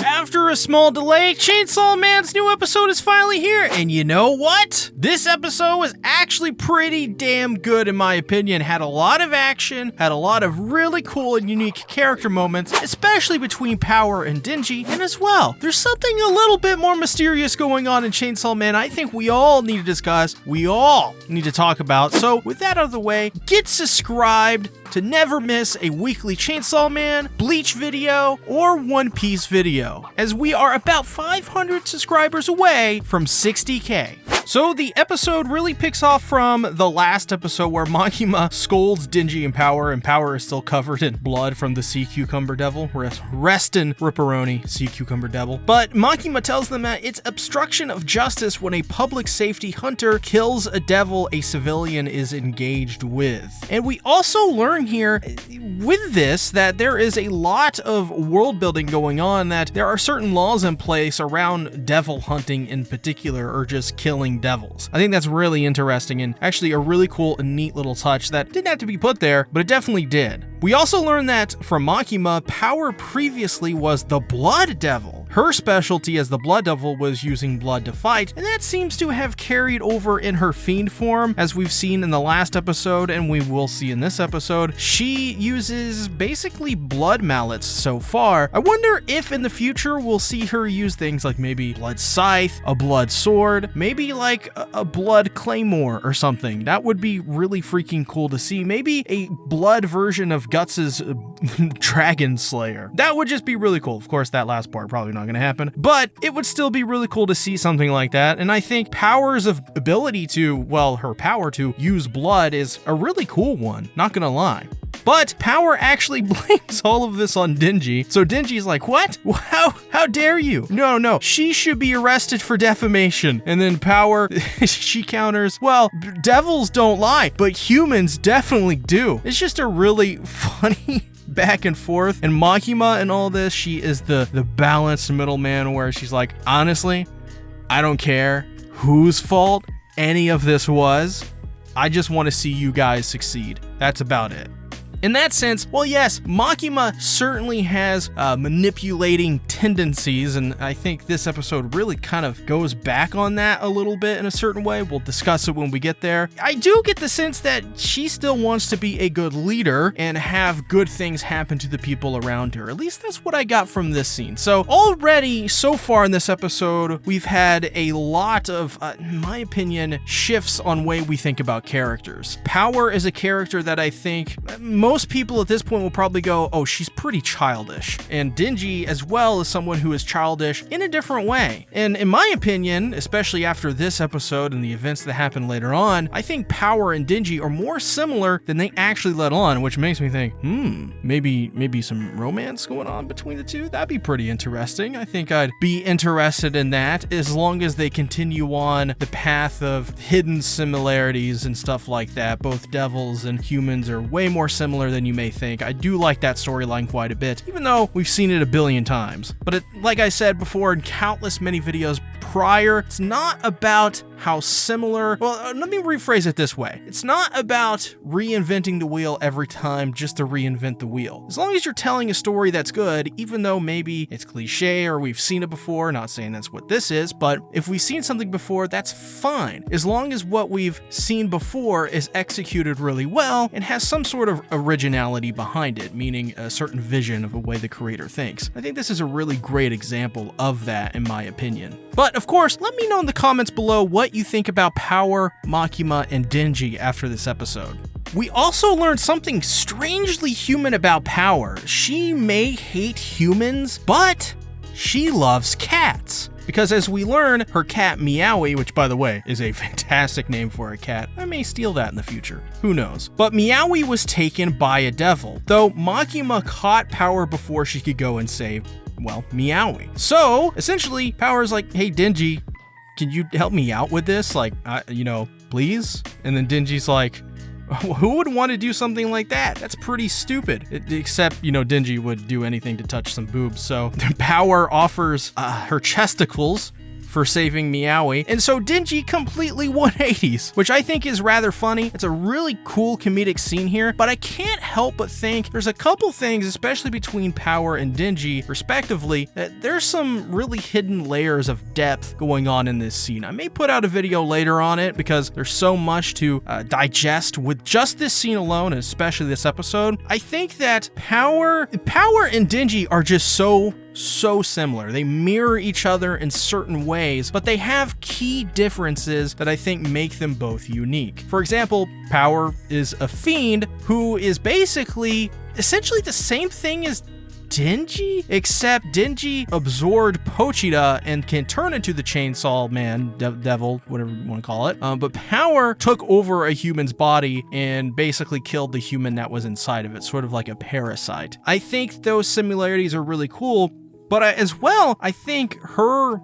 After a small delay, Chainsaw Man's new episode is finally here, and you know what? This episode was actually pretty damn good in my opinion. Had a lot of action, had a lot of really cool and unique character moments, especially between Power and Denji, and as well, there's something a little bit more mysterious going on in Chainsaw Man I think we all need to discuss, we all need to talk about. So with that out of the way, get subscribed to never miss a weekly Chainsaw Man, Bleach video, or One Piece video, as we are about 500 subscribers away from 60K. So the episode really picks off from the last episode where Makima scolds Denji and Power is still covered in blood from the sea cucumber devil. Rest in ripperoni, sea cucumber devil. But Makima tells them that it's obstruction of justice when a public safety hunter kills a devil a civilian is engaged with. And we also learn here with this that there is a lot of world building going on, that there are certain laws in place around devil hunting in particular, or just killing devils. I think that's really interesting and actually a really cool and neat little touch that didn't have to be put there, but it definitely did. We also learned that from Makima, Power previously was the Blood Devil. Her specialty as the Blood Devil was using blood to fight, and that seems to have carried over in her fiend form, as we've seen in the last episode and we will see in this episode. She uses basically blood mallets so far. I wonder if in the future we'll see her use things like maybe blood scythe, a blood sword, maybe like a blood claymore or something. That would be really freaking cool to see. Maybe a blood version of Guts's Dragon Slayer. That would just be really cool. Of course, that last part probably not going to happen, but it would still be really cool to see something like that. And I think Power's ability to, well, her power to use blood is a really cool one, not gonna lie. But Power actually blames all of this on Denji. So Denji's like, what? How dare you? No, she should be arrested for defamation. And then Power, she counters, well, devils don't lie, but humans definitely do. It's just a really funny back and forth. And Makima and all this, she is the balanced middleman where she's like, honestly, I don't care whose fault any of this was. I just want to see you guys succeed. That's about it. In that sense, well, yes, Makima certainly has manipulating tendencies, and I think this episode really kind of goes back on that a little bit in a certain way. We'll discuss it when we get there. I do get the sense that she still wants to be a good leader and have good things happen to the people around her. At least that's what I got from this scene. So already, so far in this episode, we've had a lot of, in my opinion, shifts on way we think about characters. Power is a character that I think most people at this point will probably go, oh, she's pretty childish. And Denji as well is someone who is childish in a different way. And in my opinion, especially after this episode and the events that happen later on, I think Power and Denji are more similar than they actually let on, which makes me think, maybe some romance going on between the two? That'd be pretty interesting. I think I'd be interested in that as long as they continue on the path of hidden similarities and stuff like that. Both devils and humans are way more similar than you may think. I do like that storyline quite a bit, even though we've seen it a billion times. But like I said before in countless many videos prior, it's not about how similar, well, let me rephrase it this way. It's not about reinventing the wheel every time just to reinvent the wheel. As long as you're telling a story that's good, even though maybe it's cliche or we've seen it before, not saying that's what this is, but if we've seen something before, that's fine. As long as what we've seen before is executed really well and has some sort of originality behind it, meaning a certain vision of a way the creator thinks. I think this is a really great example of that in my opinion. But of course, let me know in the comments below what you think about Power, Makima, and Denji after this episode. We also learned something strangely human about Power. She may hate humans, but she loves cats. Because as we learn, her cat Meowy, which by the way is a fantastic name for a cat, I may steal that in the future, who knows. But Meowy was taken by a devil, though Makima caught Power before she could go and save, well, Meowy. So essentially, Power's like, hey Denji, can you help me out with this? Like, please? And then Denji's like, who would want to do something like that? That's pretty stupid. Except, Denji would do anything to touch some boobs. So Power offers her chesticles for saving Meowy. And so Denji completely 180s, which I think is rather funny. It's a really cool comedic scene here, but I can't help but think there's a couple things, especially between Power and Denji, respectively, that there's some really hidden layers of depth going on in this scene. I may put out a video later on it because there's so much to digest with just this scene alone, and especially this episode. I think that Power and Denji are just so similar. They mirror each other in certain ways, but they have key differences that I think make them both unique. For example, Power is a fiend who is basically essentially the same thing as Denji, except Denji absorbed Pochita and can turn into the Chainsaw Man, devil, whatever you want to call it. But Power took over a human's body and basically killed the human that was inside of it, sort of like a parasite. I think those similarities are really cool, but as well, I think her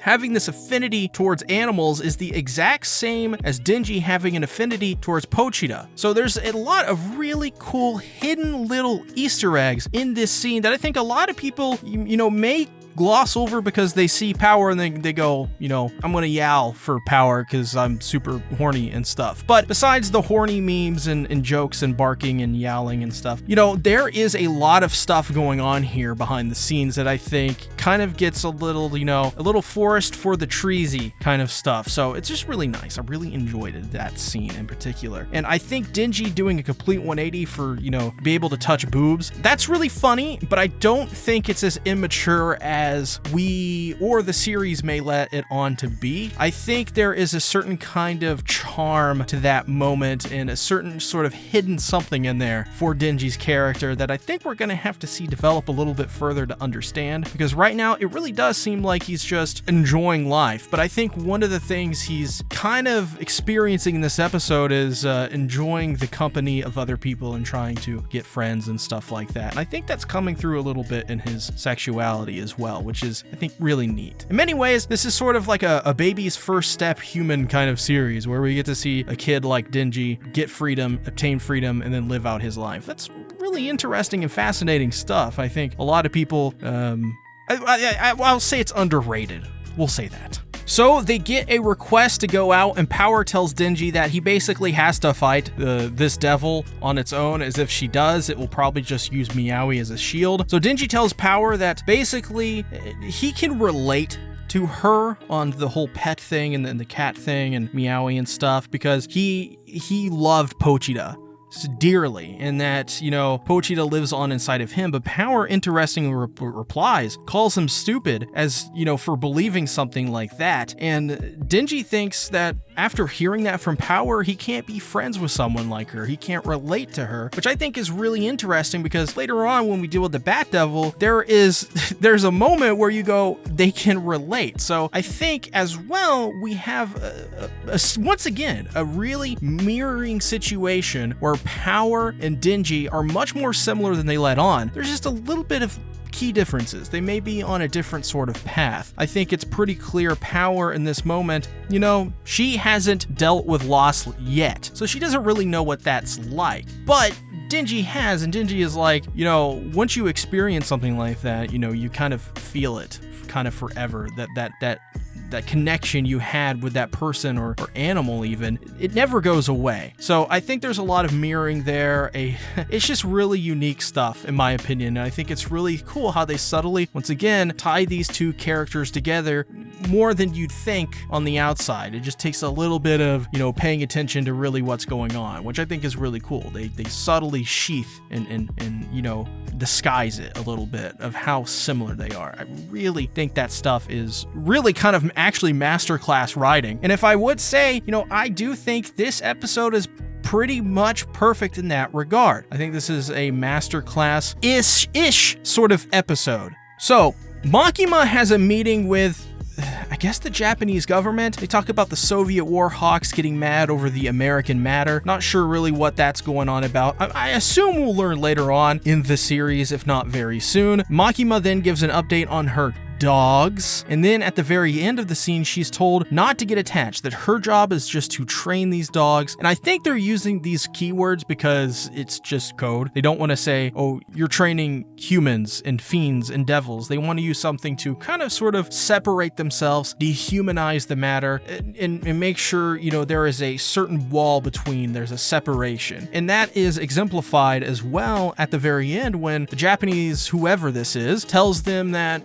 having this affinity towards animals is the exact same as Denji having an affinity towards Pochita. So there's a lot of really cool hidden little Easter eggs in this scene that I think a lot of people, you know, may gloss over because they see Power and they go, you know, I'm gonna yowl for Power because I'm super horny and stuff. But besides the horny memes and jokes and barking and yowling and stuff, you know, there is a lot of stuff going on here behind the scenes that I think kind of gets a little, you know, a little forest for the treesy kind of stuff. So it's just really nice. I really enjoyed that scene in particular. And I think Denji doing a complete 180 for, you know, be able to touch boobs, that's really funny, but I don't think it's as immature as we or the series may let it on to be. I think there is a certain kind of charm to that moment and a certain sort of hidden something in there for Denji's character that I think we're going to have to see develop a little bit further to understand, because right now it really does seem like he's just enjoying life. But I think one of the things he's kind of experiencing in this episode is enjoying the company of other people and trying to get friends and stuff like that. And I think that's coming through a little bit in his sexuality as well, which is, I think, really neat. In many ways, this is sort of like a baby's first step human kind of series where we get to see a kid like Denji get freedom, obtain freedom, and then live out his life. That's really interesting and fascinating stuff. I think a lot of people, I'll say it's underrated. We'll say that. So they get a request to go out, and Power tells Denji that he basically has to fight this devil on its own, as if she does, it will probably just use Meowy as a shield. So Denji tells Power that basically he can relate to her on the whole pet thing and then the cat thing and Meowy and stuff, because he loved Pochita dearly, and that, you know, Pochita lives on inside of him. But Power interestingly replies, calls him stupid, as, you know, for believing something like that. And Denji thinks that after hearing that from Power, he can't be friends with someone like her. He can't relate to her, which I think is really interesting, because later on when we deal with the Bat Devil, there's a moment where you go, they can relate. So I think as well, we have once again a really mirroring situation where Power and Denji are much more similar than they let on. There's just a little bit of key differences. They may be on a different sort of path. I think it's pretty clear Power in this moment, you know, she hasn't dealt with loss yet, so she doesn't really know what that's like. But Denji has, and Denji is like, you know, once you experience something like that, you know, you kind of feel it kind of forever, that connection you had with that person or animal even, it never goes away. So I think there's a lot of mirroring there. It's just really unique stuff in my opinion, and I think it's really cool how they subtly, once again, tie these two characters together more than you'd think on the outside. It just takes a little bit of, you know, paying attention to really what's going on, which I think is really cool. They subtly sheath and you know, disguise it a little bit of how similar they are. I really think that stuff is really kind of actually masterclass writing. And if I would say, you know, I do think this episode is pretty much perfect in that regard. I think this is a masterclass-ish sort of episode. So Makima has a meeting with, I guess, the Japanese government. They talk about the Soviet war hawks getting mad over the American matter. Not sure really what that's going on about. I assume we'll learn later on in the series, if not very soon. Makima then gives an update on her dogs. And then at the very end of the scene, she's told not to get attached, that her job is just to train these dogs. And I think they're using these keywords because it's just code. They don't want to say, oh, you're training humans and fiends and devils. They want to use something to kind of sort of separate themselves, dehumanize the matter, and make sure, you know, there is a certain wall between, there's a separation. And that is exemplified as well at the very end when the Japanese, whoever this is, tells them that,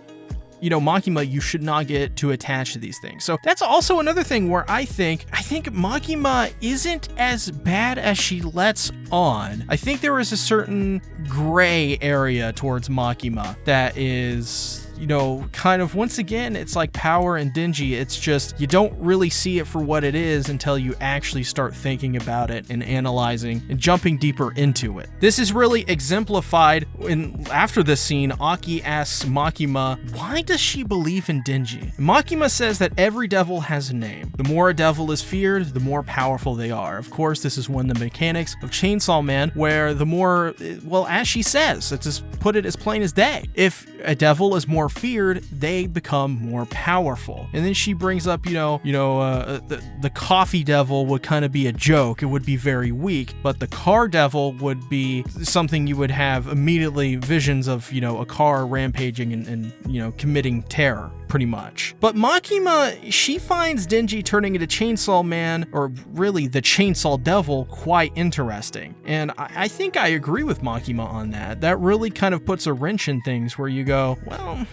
you know, Makima, you should not get too attached to these things. So that's also another thing where I think Makima isn't as bad as she lets on. I think there is a certain gray area towards Makima that is, you know, kind of, once again, it's like Power and Denji. It's just, you don't really see it for what it is until you actually start thinking about it and analyzing and jumping deeper into it. This is really exemplified in, after this scene, Aki asks Makima, why does she believe in Denji? Makima says that every devil has a name. The more a devil is feared, the more powerful they are. Of course, this is one of the mechanics of Chainsaw Man, where the more, well, as she says, let's just put it as plain as day. If a devil is more feared, they become more powerful. And then she brings up, the coffee devil would kind of be a joke. It would be very weak, but the car devil would be something you would have immediately visions of, you know, a car rampaging and committing terror, pretty much. But Makima, she finds Denji turning into Chainsaw Man, or really the Chainsaw Devil, quite interesting. And I think I agree with Makima on that. That really kind of puts a wrench in things where you go, well,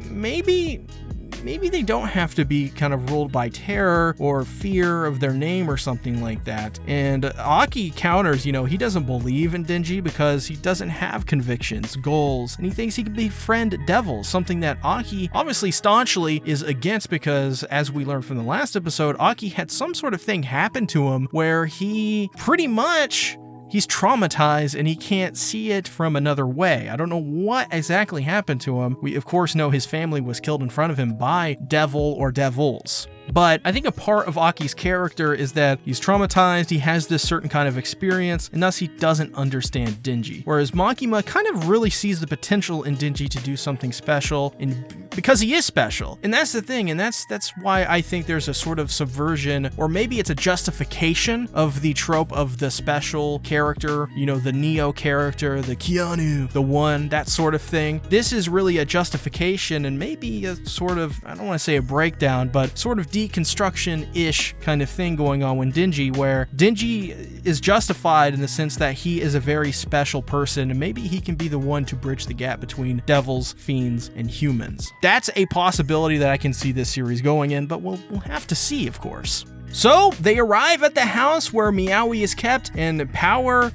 maybe they don't have to be kind of ruled by terror or fear of their name or something like that. And Aki counters, he doesn't believe in Denji because he doesn't have convictions, goals, and he thinks he can befriend devils, something that Aki obviously staunchly is against because, as we learned from the last episode, Aki had some sort of thing happen to him where he pretty much, he's traumatized and he can't see it from another way. I don't know what exactly happened to him. We, of course, know his family was killed in front of him by devil or devils. But I think a part of Aki's character is that he's traumatized, he has this certain kind of experience, and thus he doesn't understand Denji. Whereas Makima kind of really sees the potential in Denji to do something special, and because he is special. And that's the thing, and that's why I think there's a sort of subversion, or maybe it's a justification of the trope of the special character, the Neo character, the Keanu, the one, that sort of thing. This is really a justification and maybe a sort of, I don't want to say a breakdown, but sort of deconstruction-ish kind of thing going on with Denji, where Denji is justified in the sense that he is a very special person and maybe he can be the one to bridge the gap between devils, fiends, and humans. That's a possibility that I can see this series going in, but we'll have to see, of course. So they arrive at the house where Meowy is kept, and Power,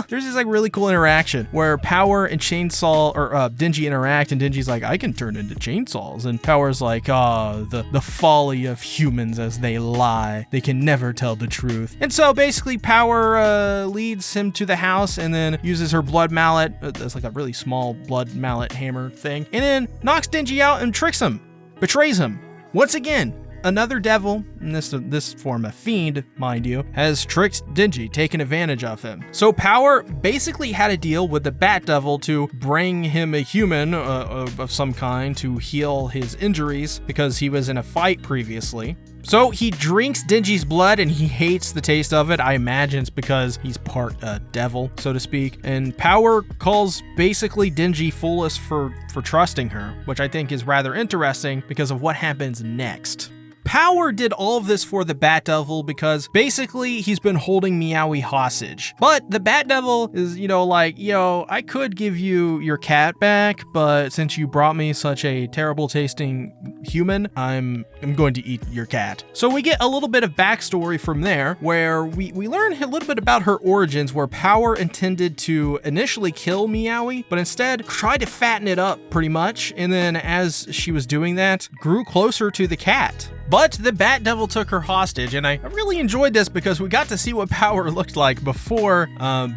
there's this really cool interaction where Power and Denji interact, and Denji's like, I can turn into chainsaws, and Power's like, the folly of humans as they lie. They can never tell the truth. And so basically Power leads him to the house and then uses her blood mallet, that's like a really small blood mallet hammer thing, and then knocks Denji out and tricks him, betrays him. Once again, another devil, in this form a fiend, mind you, has tricked Denji, taken advantage of him. So Power basically had a deal with the Bat Devil to bring him a human of some kind to heal his injuries because he was in a fight previously. So he drinks Denji's blood and he hates the taste of it. I imagine it's because he's part devil, so to speak. And Power calls basically Denji foolish for trusting her, which I think is rather interesting because of what happens next. Power did all of this for the Bat Devil because basically he's been holding Meowy hostage. But the Bat Devil is, I could give you your cat back, but since you brought me such a terrible tasting human, I'm going to eat your cat. So we get a little bit of backstory from there where we learn a little bit about her origins, where Power intended to initially kill Meowy, but instead tried to fatten it up pretty much. And then as she was doing that, grew closer to the cat. But the Bat Devil took her hostage, and I really enjoyed this because we got to see what Power looked like before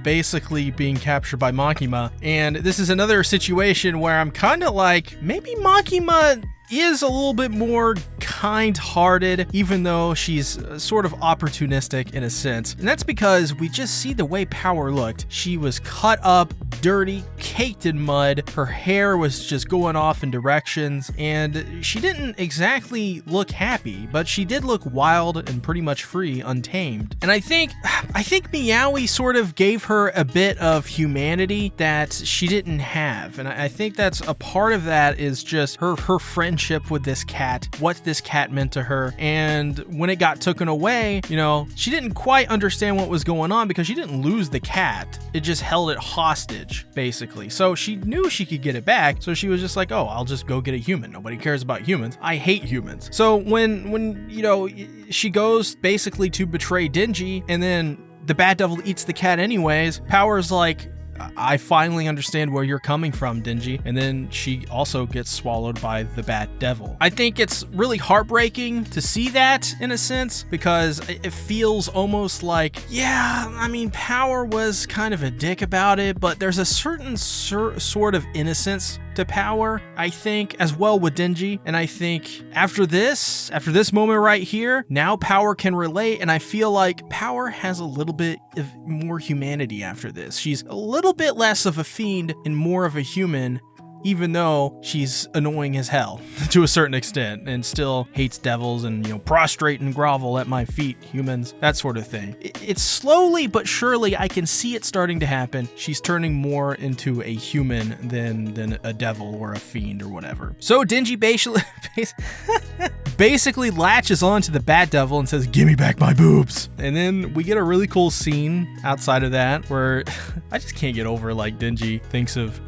basically being captured by Makima. And this is another situation where I'm kind of like, maybe Makima is a little bit more kind-hearted, even though she's sort of opportunistic in a sense. And that's because we just see the way Power looked. She was cut up, dirty, caked in mud. Her hair was just going off in directions, and she didn't exactly look happy, but she did look wild and pretty much free, untamed. And I think Meowy sort of gave her a bit of humanity that she didn't have. And I think that's a part of that is just her friendship with this cat, what this cat meant to her. And when it got taken away, you know, she didn't quite understand what was going on because she didn't lose the cat. It just held it hostage, basically. So she knew she could get it back. So she was just like, oh, I'll just go get a human. Nobody cares about humans. I hate humans. So when you know, she goes basically to betray Denji, and then the Bat Devil eats the cat anyways, Power's like, I finally understand where you're coming from, Denji. And then she also gets swallowed by the Bat Devil. I think it's really heartbreaking to see that in a sense, because it feels almost like, yeah, I mean, Power was kind of a dick about it, but there's a certain sort of innocence to Power, I think, as well with Denji. And I think after this moment right here, now Power can relate, and I feel like Power has a little bit of more humanity after this. She's a little bit less of a fiend and more of a human, even though she's annoying as hell to a certain extent and still hates devils and, you know, prostrate and grovel at my feet, humans, that sort of thing. It's slowly but surely, I can see it starting to happen. She's turning more into a human than a devil or a fiend or whatever. So Denji basically latches on to the Bat Devil and says, give me back my boobs. And then we get a really cool scene outside of that where I just can't get over like Denji thinks of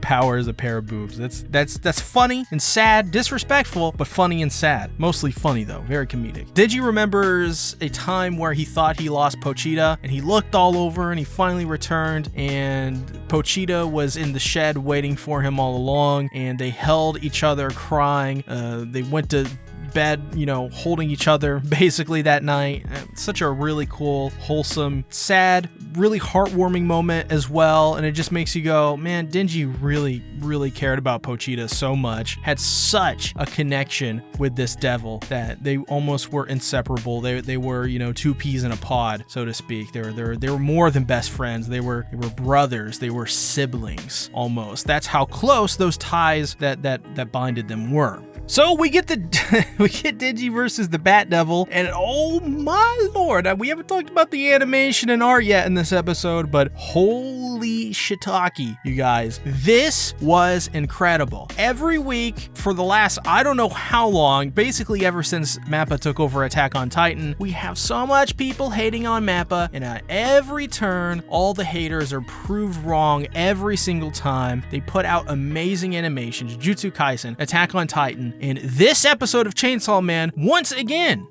Power as a pair of boobs. That's funny and sad, disrespectful, but funny and sad. Mostly funny though, very comedic. Denji remembers a time where he thought he lost Pochita, and he looked all over and he finally returned, and Pochita was in the shed waiting for him all along, and they held each other crying. They went to bed, you know, holding each other basically that night. Such a really cool, wholesome, sad, really heartwarming moment as well. And it just makes you go, man, Denji really cared about Pochita so much, had such a connection with this devil that they almost were inseparable. They were, you know, two peas in a pod, so to speak. They were more than best friends. They were brothers. They were siblings almost. That's how close those ties that binded them were. So we get Denji versus the Bat Devil, and oh my lord, we haven't talked about the animation and art yet in this episode, but holy shiitake, you guys. This was incredible. Every week for the last, I don't know how long, basically ever since Mappa took over Attack on Titan, we have so much people hating on Mappa, and at every turn, all the haters are proved wrong every single time. They put out amazing animations, Jujutsu Kaisen, Attack on Titan, and this episode of Chainsaw Man once again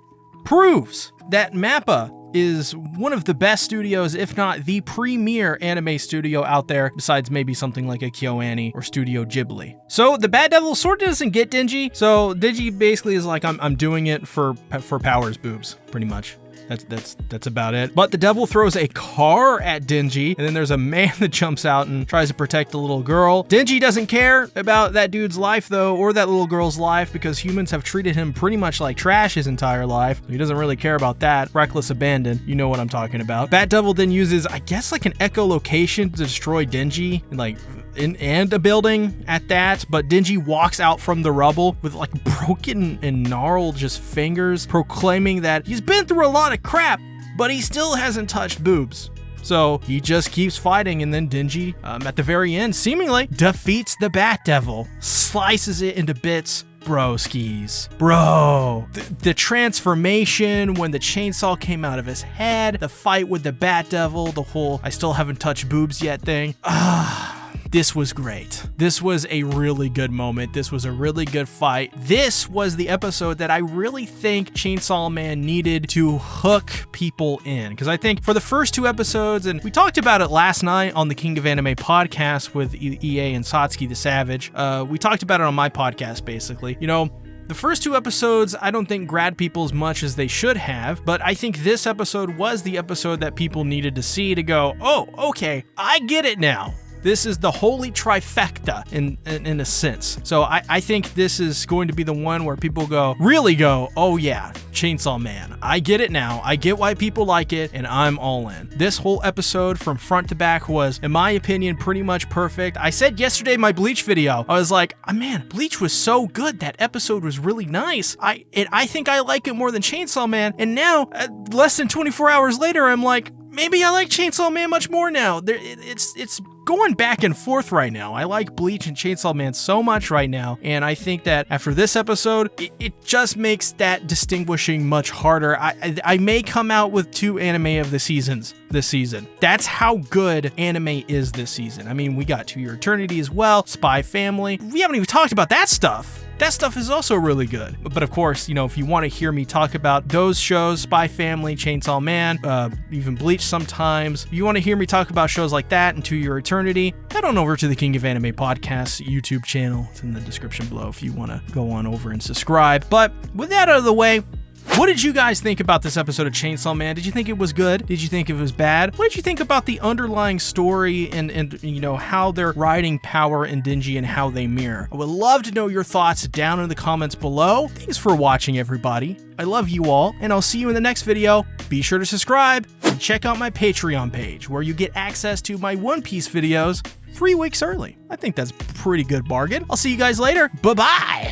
proves that Mappa is one of the best studios, if not the premier anime studio out there, besides maybe something like a KyoAni or Studio Ghibli. So the Bat Devil sort of doesn't get Denji, so Denji basically is like, I'm doing it for Power's boobs, pretty much. That's about it. But the devil throws a car at Denji, and then there's a man that jumps out and tries to protect the little girl. Denji doesn't care about that dude's life though, or that little girl's life, because humans have treated him pretty much like trash his entire life. He doesn't really care about that. Reckless abandon. You know what I'm talking about. Bat Devil then uses, I guess, like an echolocation to destroy Denji, and a building at that, but Denji walks out from the rubble with like broken and gnarled just fingers, proclaiming that he's been through a lot of crap, but he still hasn't touched boobs. So he just keeps fighting, and then Denji, at the very end, seemingly defeats the Bat Devil, slices it into bits. Bro skis. Bro. The transformation when the chainsaw came out of his head, the fight with the Bat Devil, the whole I still haven't touched boobs yet thing. This was great. This was a really good moment. This was a really good fight. This was the episode that I really think Chainsaw Man needed to hook people in. Because I think for the first two episodes, and we talked about it last night on the King of Anime podcast with EA and Satsuki the Savage. We talked about it on my podcast, basically. You know, the first two episodes, I don't think grabbed people as much as they should have, but I think this episode was the episode that people needed to see to go, oh, okay, I get it now. This is the holy trifecta in a sense. So I think this is going to be the one where people really go, oh yeah, Chainsaw Man. I get it now. I get why people like it, and I'm all in. This whole episode from front to back was, in my opinion, pretty much perfect. I said yesterday in my Bleach video, I was like, oh, man, Bleach was so good. That episode was really nice. I think I like it more than Chainsaw Man. And now, less than 24 hours later, I'm like, maybe I like Chainsaw Man much more now. It's going back and forth right now. I like Bleach and Chainsaw Man so much right now, and I think that after this episode, it just makes that distinguishing much harder. I may come out with 2 anime of the seasons this season. That's how good anime is this season. I mean, we got To Your Eternity as well, Spy Family. We haven't even talked about that stuff. That stuff is also really good. But of course, you know, if you want to hear me talk about those shows, Spy Family, Chainsaw Man, even Bleach sometimes, if you want to hear me talk about shows like that and To Your Eternity, head on over to the King of Anime Podcast YouTube channel. It's in the description below if you want to go on over and subscribe. But with that out of the way, what did you guys think about this episode of Chainsaw Man? Did you think it was good? Did you think it was bad? What did you think about the underlying story and you know, how they're riding Power and Denji and how they mirror? I would love to know your thoughts down in the comments below. Thanks for watching, everybody. I love you all, and I'll see you in the next video. Be sure to subscribe and check out my Patreon page where you get access to my One Piece videos 3 weeks early. I think that's a pretty good bargain. I'll see you guys later. Bye-bye!